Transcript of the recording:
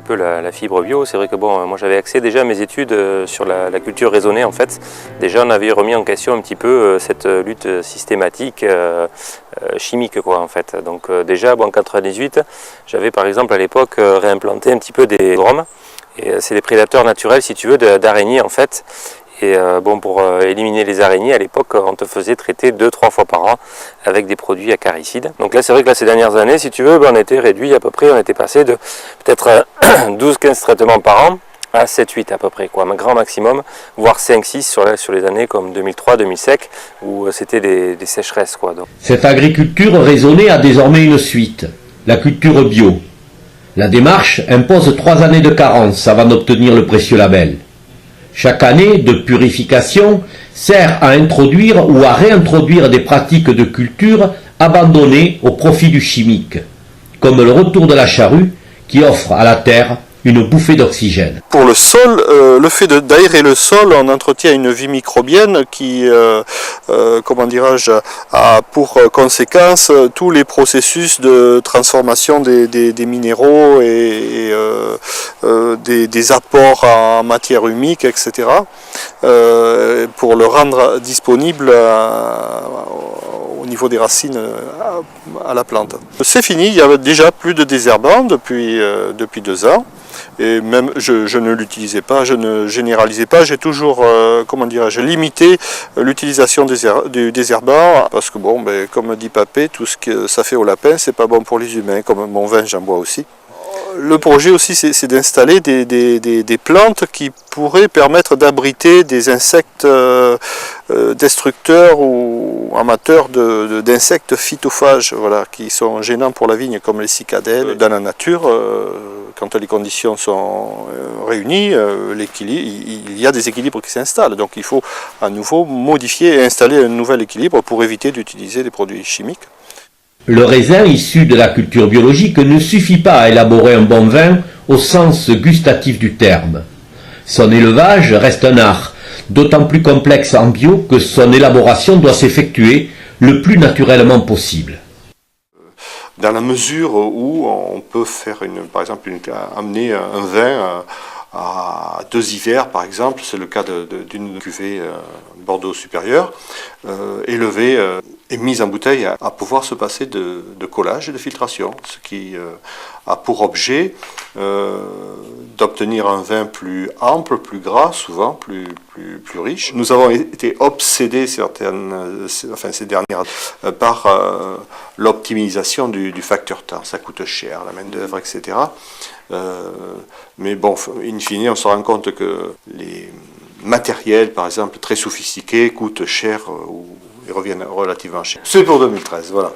peu la fibre bio. C'est vrai que bon, moi j'avais accès déjà à mes études sur la culture raisonnée en fait. Déjà on avait remis en question un petit peu cette lutte systématique chimique quoi en fait. Donc déjà bon, en 98, j'avais par exemple à l'époque réimplanté un petit peu des dromes. Et c'est des prédateurs naturels si tu veux d'araignées en fait. Et bon, pour éliminer les araignées, à l'époque, on te faisait traiter 2-3 fois par an avec des produits acaricides. Donc là, c'est vrai que là, ces dernières années, si tu veux, on était réduit à peu près, on était passé de peut-être 12-15 traitements par an à 7-8 à peu près, quoi, un grand maximum, voire 5-6 sur les années comme 2003-2005, où c'était des sécheresses, quoi. Donc. Cette agriculture raisonnée a désormais une suite, la culture bio. La démarche impose 3 années de carence avant d'obtenir le précieux label. Chaque année de purification sert à introduire ou à réintroduire des pratiques de culture abandonnées au profit du chimique, comme le retour de la charrue qui offre à la terre une bouffée d'oxygène. Pour le sol, le fait d'aérer le sol, on entretient une vie microbienne qui, comment dirais-je, a pour conséquence tous les processus de transformation des minéraux et des apports en matière humique, etc. Pour le rendre disponible au niveau des racines à la plante. C'est fini, il y avait déjà plus de désherbant depuis 2 ans. Et même je ne l'utilisais pas, je ne généralisais pas, j'ai toujours, comment dirais-je, limité l'utilisation du désherbant, parce que bon, ben, comme dit Papé, tout ce que ça fait au lapin, c'est pas bon pour les humains, comme mon vin, j'en bois aussi. Le projet aussi, c'est d'installer des plantes qui pourraient permettre d'abriter des insectes destructeurs ou amateurs d'insectes phytophages, voilà, qui sont gênants pour la vigne, comme les cicadelles. Dans la nature, quand les conditions sont réunies, il y a des équilibres qui s'installent. Donc il faut à nouveau modifier et installer un nouvel équilibre pour éviter d'utiliser des produits chimiques. Le raisin issu de la culture biologique ne suffit pas à élaborer un bon vin au sens gustatif du terme. Son élevage reste un art, d'autant plus complexe en bio que son élaboration doit s'effectuer le plus naturellement possible. Dans la mesure où on peut faire, par exemple, amener un vin à 2 hivers, par exemple, c'est le cas d'une cuvée Bordeaux supérieur, élevée et mise en bouteille à pouvoir se passer de collage et de filtration, ce qui a pour objet d'obtenir un vin plus ample, plus gras, souvent plus riche. Nous avons été obsédés ces dernières par l'optimisation du facteur temps. Ça coûte cher, la main-d'œuvre, etc. Mais bon, in fine, on se rend compte que les matériels, par exemple, très sophistiqués, coûtent cher et reviennent relativement cher. C'est pour 2013, voilà.